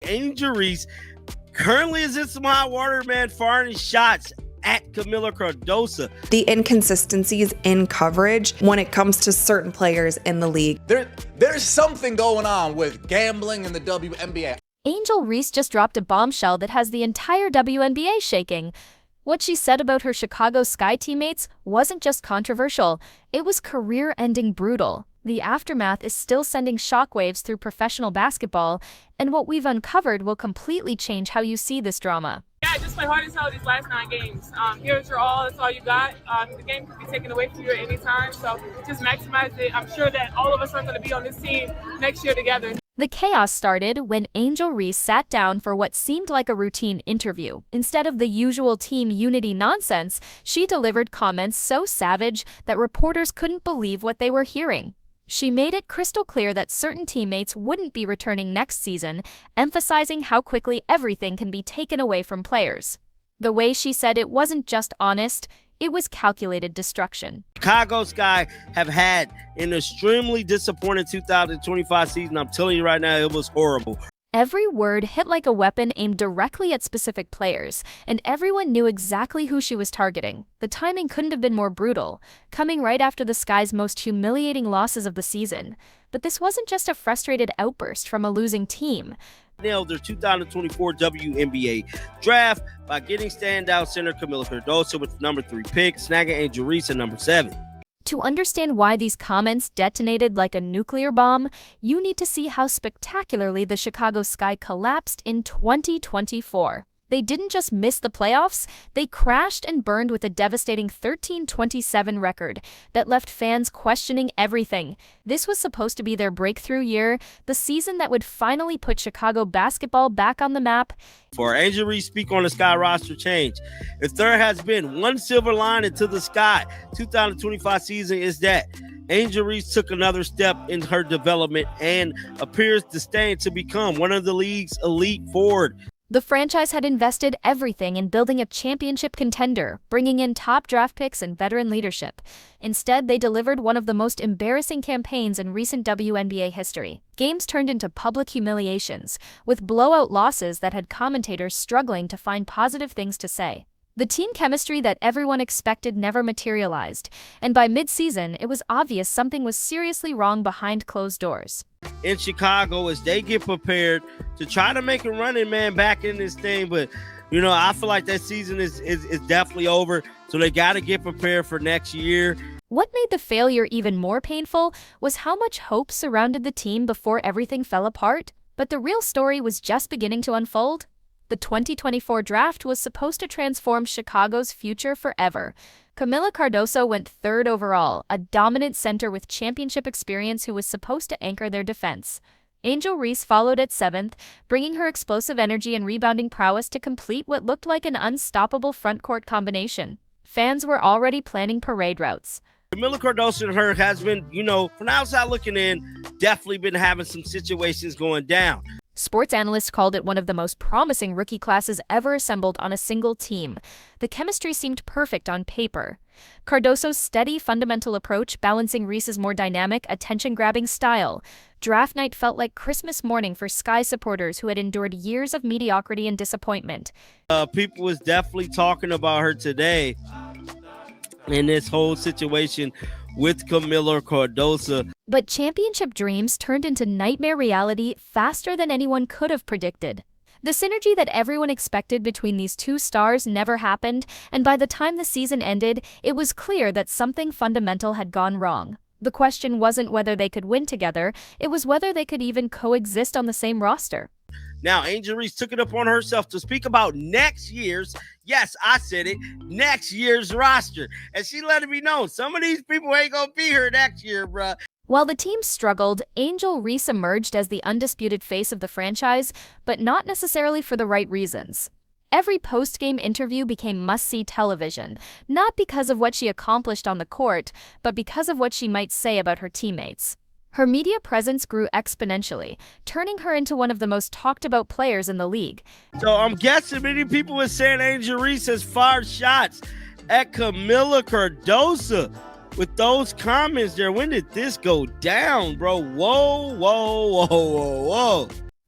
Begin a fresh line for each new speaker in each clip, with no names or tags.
Angel Reese currently is in some hot water, man, firing shots at Camila Cardoso.
The inconsistencies in coverage when it comes to certain players in the league.
There's something going on with gambling in the WNBA.
Angel Reese just dropped a bombshell that has the entire WNBA shaking. What she said about her Chicago Sky teammates wasn't just controversial, it was career-ending brutal. The aftermath is still sending shockwaves through professional basketball, and what we've uncovered will completely change how you see this drama.
Yeah, just play hard as hell these last 9 games. Here's your all, that's all you got. The game can be taken away from you at any time, so just maximize it. I'm sure that all of us are going to be on this team next year together.
The chaos started when Angel Reese sat down for what seemed like a routine interview. Instead of the usual team unity nonsense, she delivered comments so savage that reporters couldn't believe what they were hearing. She made it crystal clear that certain teammates wouldn't be returning next season, emphasizing how quickly everything can be taken away from players. The way she said it wasn't just honest, it was calculated destruction.
Chicago Sky have had an extremely disappointing 2025 season. I'm telling you right now, it was horrible.
Every word hit like a weapon aimed directly at specific players, and everyone knew exactly who she was targeting. The timing couldn't have been more brutal, coming right after the Sky's most humiliating losses of the season. But this wasn't just a frustrated outburst from a losing team.
Nailed their 2024 WNBA draft by getting standout center Camila Cardoso with number 3 pick, snagging Angel Reese at number 7.
To understand why these comments detonated like a nuclear bomb, you need to see how spectacularly the Chicago Sky collapsed in 2024. They didn't just miss the playoffs, they crashed and burned with a devastating 13-27 record that left fans questioning everything. This was supposed to be their breakthrough year, the season that would finally put Chicago basketball back on the map.
For Angel Reese speak on the Sky roster change, if there has been one silver lining to the Sky 2025 season, is that Angel Reese took another step in her development and appears destined to become one of the league's elite forward.
The franchise had invested everything in building a championship contender, bringing in top draft picks and veteran leadership. Instead, they delivered one of the most embarrassing campaigns in recent WNBA history. Games turned into public humiliations, with blowout losses that had commentators struggling to find positive things to say. The team chemistry that everyone expected never materialized, and by mid-season, it was obvious something was seriously wrong behind closed doors.
In Chicago, as they get prepared to try to make a running man back in this thing, but I feel like that season is definitely over, so they got to get prepared for next year.
What made the failure even more painful was how much hope surrounded the team before everything fell apart, but the real story was just beginning to unfold. The 2024 draft was supposed to transform Chicago's future forever. Camila Cardoso went 3rd overall, a dominant center with championship experience who was supposed to anchor their defense. Angel Reese followed at 7th, bringing her explosive energy and rebounding prowess to complete what looked like an unstoppable frontcourt combination. Fans were already planning parade routes.
Camila Cardoso and her has been, from the outside looking in, definitely been having some situations going down.
Sports analysts called it one of the most promising rookie classes ever assembled on a single team. The chemistry seemed perfect on paper. Cardoso's steady, fundamental approach balancing Reese's more dynamic, attention-grabbing style. Draft night felt like Christmas morning for Sky supporters who had endured years of mediocrity and disappointment.
People was definitely talking about her today in this whole situation with Camila Cardoso.
But championship dreams turned into nightmare reality faster than anyone could have predicted. The synergy that everyone expected between these two stars never happened, and by the time the season ended, it was clear that something fundamental had gone wrong. The question wasn't whether they could win together, it was whether they could even coexist on the same roster.
Now, Angel Reese took it upon herself to speak about next year's, yes, I said it, next year's roster. And she let it be known, some of these people ain't going to be here next year, bruh.
While the team struggled, Angel Reese emerged as the undisputed face of the franchise, but not necessarily for the right reasons. Every post-game interview became must-see television, not because of what she accomplished on the court, but because of what she might say about her teammates. Her media presence grew exponentially, turning her into one of the most talked-about players in the league.
So I'm guessing many people were saying Angel Reese has fired shots at Camila Cardoso. With those comments there, when did this go down, bro? Whoa.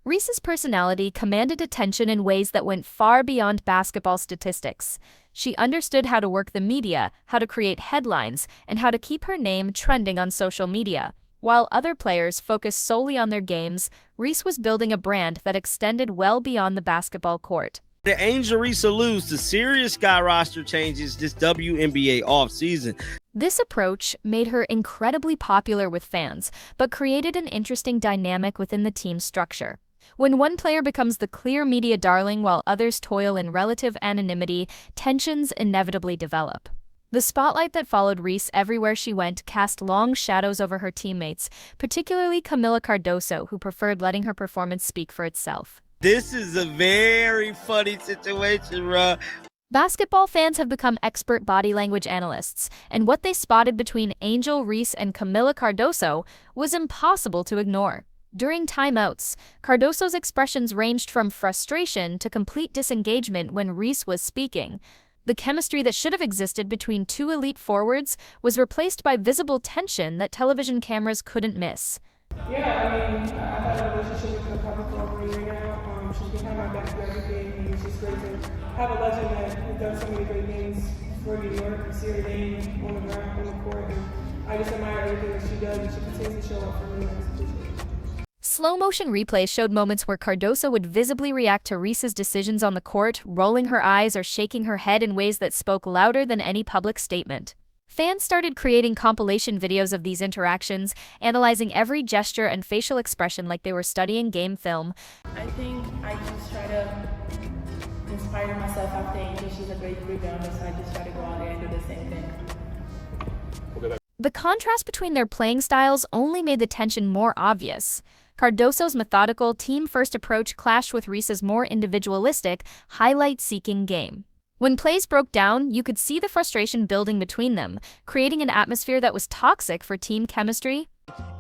Reese's personality commanded attention in ways that went far beyond basketball statistics. She understood how to work the media, how to create headlines, and how to keep her name trending on social media. While other players focused solely on their games, Reese was building a brand that extended well beyond the basketball court.
The Angel Reese alludes to serious Sky roster changes this WNBA offseason.
This approach made her incredibly popular with fans, but created an interesting dynamic within the team's structure. When one player becomes the clear media darling while others toil in relative anonymity, tensions inevitably develop. The spotlight that followed Reese everywhere she went cast long shadows over her teammates, particularly Camila Cardoso, who preferred letting her performance speak for itself.
This is a very funny situation, bruh.
Basketball fans have become expert body language analysts, and what they spotted between Angel Reese and Camila Cardoso was impossible to ignore. During timeouts, Cardoso's expressions ranged from frustration to complete disengagement when Reese was speaking. The chemistry that should have existed between two elite forwards was replaced by visible tension that television cameras couldn't miss.
Yeah, I thought the relationship with her probably for over a year now. She's been having my back through everything, and it's just great to have a legend that has done so many great things for New York. You see her name on the ground, on the court, and I just admire everything that she does, and she continues to show up for me. I just appreciate it.
Slow-motion replays showed moments where Cardoso would visibly react to Reese's decisions on the court, rolling her eyes or shaking her head in ways that spoke louder than any public statement. Fans started creating compilation videos of these interactions, analyzing every gesture and facial expression like they were studying game film.
I think I just try to inspire myself after Angel. She's a great rebounder, so I just try to go out there and do the same thing.
The contrast between their playing styles only made the tension more obvious. Cardoso's methodical, team-first approach clashed with Reese's more individualistic, highlight-seeking game. When plays broke down, you could see the frustration building between them, creating an atmosphere that was toxic for team chemistry.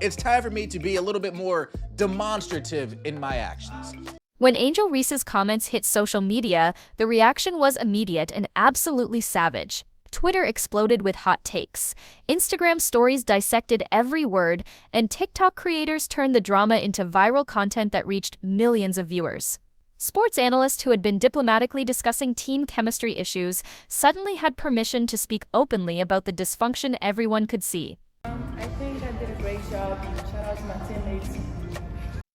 It's time for me to be a little bit more demonstrative in my actions.
When Angel Reese's comments hit social media, the reaction was immediate and absolutely savage. Twitter exploded with hot takes. Instagram stories dissected every word, and TikTok creators turned the drama into viral content that reached millions of viewers. Sports analysts who had been diplomatically discussing team chemistry issues suddenly had permission to speak openly about the dysfunction everyone could see.
I think I did a great job. Shout out to my teammates.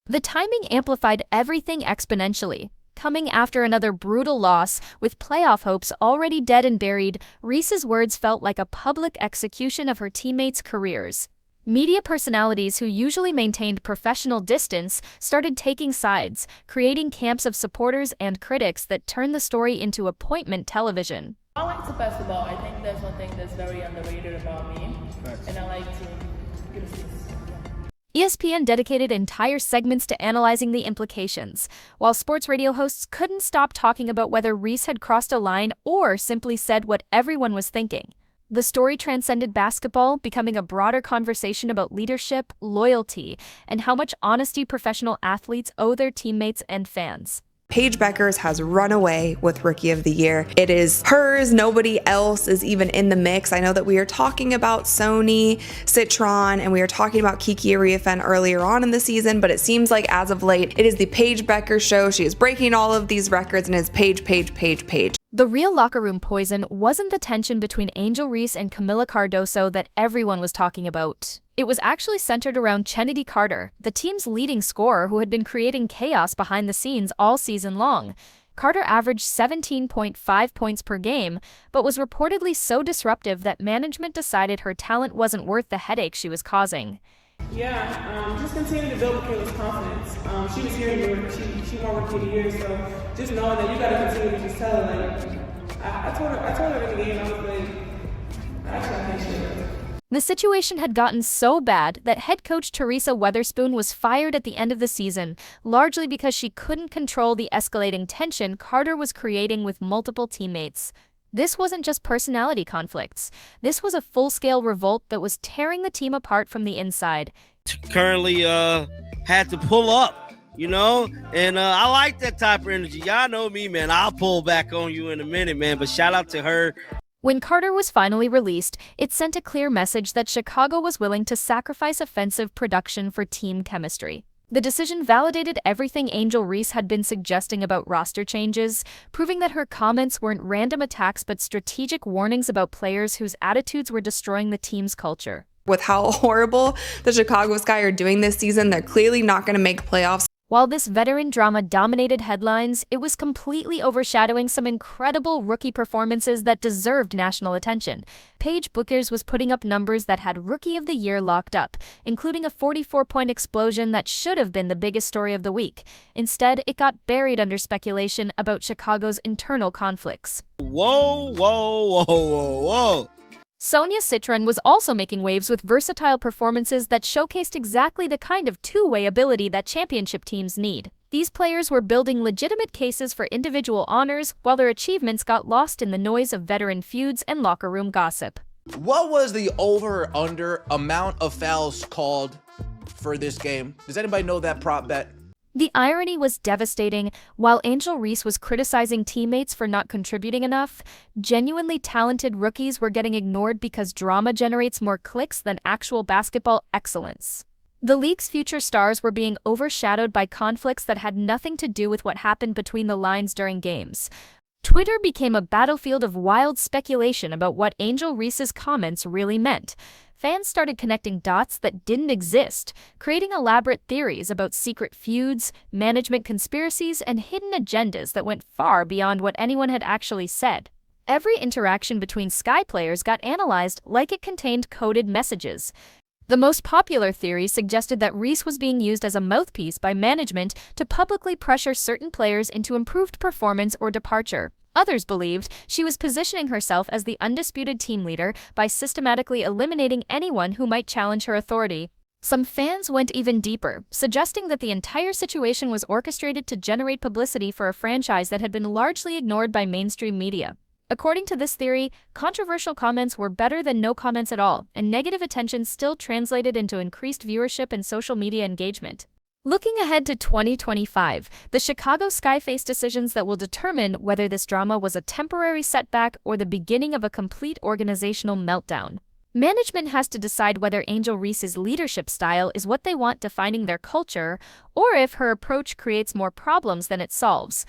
The timing amplified everything exponentially. Coming after another brutal loss, with playoff hopes already dead and buried, Reese's words felt like a public execution of her teammates' careers. Media personalities who usually maintained professional distance started taking sides, creating camps of supporters and critics that turned the story into appointment television.
I like to basketball. I think that's one thing that's very underrated about me, and I like to give assist.
ESPN dedicated entire segments to analyzing the implications, while sports radio hosts couldn't stop talking about whether Reese had crossed a line or simply said what everyone was thinking. The story transcended basketball, becoming a broader conversation about leadership, loyalty, and how much honesty professional athletes owe their teammates and fans.
Paige Bueckers has run away with Rookie of the Year. It is hers. Nobody else is even in the mix. I know that we are talking about Sony Citron and we are talking about Kiki Ariafen earlier on in the season, but it seems like as of late, it is the Paige Bueckers show. She is breaking all of these records and it's Paige, Paige, Paige, Paige.
The real locker room poison wasn't the tension between Angel Reese and Camila Cardoso that everyone was talking about. It was actually centered around Chennedy Carter, the team's leading scorer who had been creating chaos behind the scenes all season long. Carter averaged 17.5 points per game, but was reportedly so disruptive that management decided her talent wasn't worth the headache she was causing.
Yeah, just continue to build Michaela's confidence. She was here in New York. She won Rookie of the Year, so just knowing that you got to continue to just tell her, like, I told her in the game, I was like, actually, I think she was.
The situation had gotten so bad that head coach Teresa Weatherspoon was fired at the end of the season, largely because she couldn't control the escalating tension Carter was creating with multiple teammates. This wasn't just personality conflicts. This was a full-scale revolt that was tearing the team apart from the inside.
Currently had to pull up, you know, and I like that type of energy. Y'all know me, man. I'll pull back on you in a minute, man, but shout out to her.
When Carter was finally released, it sent a clear message that Chicago was willing to sacrifice offensive production for team chemistry. The decision validated everything Angel Reese had been suggesting about roster changes, proving that her comments weren't random attacks but strategic warnings about players whose attitudes were destroying the team's culture.
With how horrible the Chicago Sky are doing this season, they're clearly not going to make playoffs.
While this veteran drama dominated headlines, it was completely overshadowing some incredible rookie performances that deserved national attention. Paige Bueckers was putting up numbers that had Rookie of the Year locked up, including a 44-point explosion that should have been the biggest story of the week. Instead, it got buried under speculation about Chicago's internal conflicts.
Whoa, whoa, whoa, whoa, whoa.
Sonia Citron was also making waves with versatile performances that showcased exactly the kind of two-way ability that championship teams need. These players were building legitimate cases for individual honors, while their achievements got lost in the noise of veteran feuds and locker room gossip.
What was the over/under amount of fouls called for this game? Does anybody know that prop bet?
The irony was devastating. While Angel Reese was criticizing teammates for not contributing enough, genuinely talented rookies were getting ignored because drama generates more clicks than actual basketball excellence. The league's future stars were being overshadowed by conflicts that had nothing to do with what happened between the lines during games. Twitter became a battlefield of wild speculation about what Angel Reese's comments really meant. Fans started connecting dots that didn't exist, creating elaborate theories about secret feuds, management conspiracies, and hidden agendas that went far beyond what anyone had actually said. Every interaction between Sky players got analyzed like it contained coded messages. The most popular theory suggested that Reese was being used as a mouthpiece by management to publicly pressure certain players into improved performance or departure. Others believed she was positioning herself as the undisputed team leader by systematically eliminating anyone who might challenge her authority. Some fans went even deeper, suggesting that the entire situation was orchestrated to generate publicity for a franchise that had been largely ignored by mainstream media. According to this theory, controversial comments were better than no comments at all, and negative attention still translated into increased viewership and social media engagement. Looking ahead to 2025, the Chicago Sky face decisions that will determine whether this drama was a temporary setback or the beginning of a complete organizational meltdown. Management has to decide whether Angel Reese's leadership style is what they want defining their culture, or if her approach creates more problems than it solves.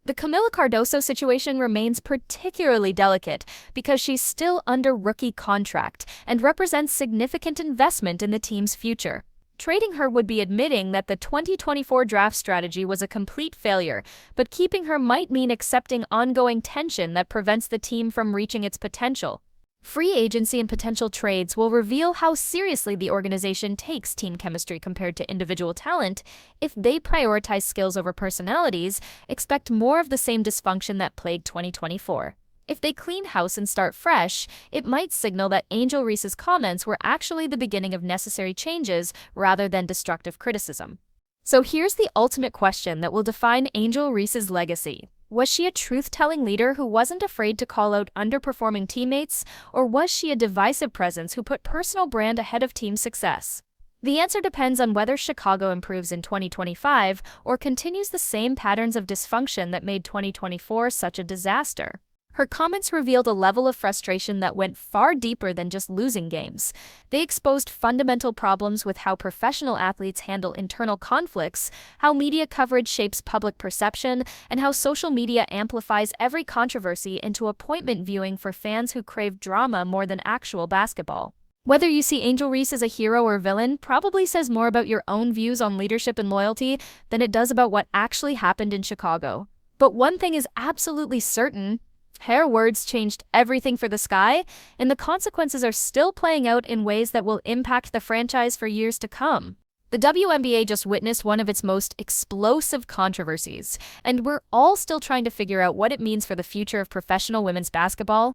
The Camila Cardoso situation remains particularly delicate because she's still under rookie contract and represents significant investment in the team's future. Trading her would be admitting that the 2024 draft strategy was a complete failure, but keeping her might mean accepting ongoing tension that prevents the team from reaching its potential. Free agency and potential trades will reveal how seriously the organization takes team chemistry compared to individual talent. If they prioritize skills over personalities, expect more of the same dysfunction that plagued 2024. If they clean house and start fresh, it might signal that Angel Reese's comments were actually the beginning of necessary changes rather than destructive criticism. So here's the ultimate question that will define Angel Reese's legacy. Was she a truth-telling leader who wasn't afraid to call out underperforming teammates, or was she a divisive presence who put personal brand ahead of team success? The answer depends on whether Chicago improves in 2025 or continues the same patterns of dysfunction that made 2024 such a disaster. Her comments revealed a level of frustration that went far deeper than just losing games. They exposed fundamental problems with how professional athletes handle internal conflicts, how media coverage shapes public perception, and how social media amplifies every controversy into appointment viewing for fans who crave drama more than actual basketball. Whether you see Angel Reese as a hero or villain probably says more about your own views on leadership and loyalty than it does about what actually happened in Chicago. But one thing is absolutely certain. Her words changed everything for the Sky, and the consequences are still playing out in ways that will impact the franchise for years to come. The WNBA just witnessed one of its most explosive controversies, and we're all still trying to figure out what it means for the future of professional women's basketball.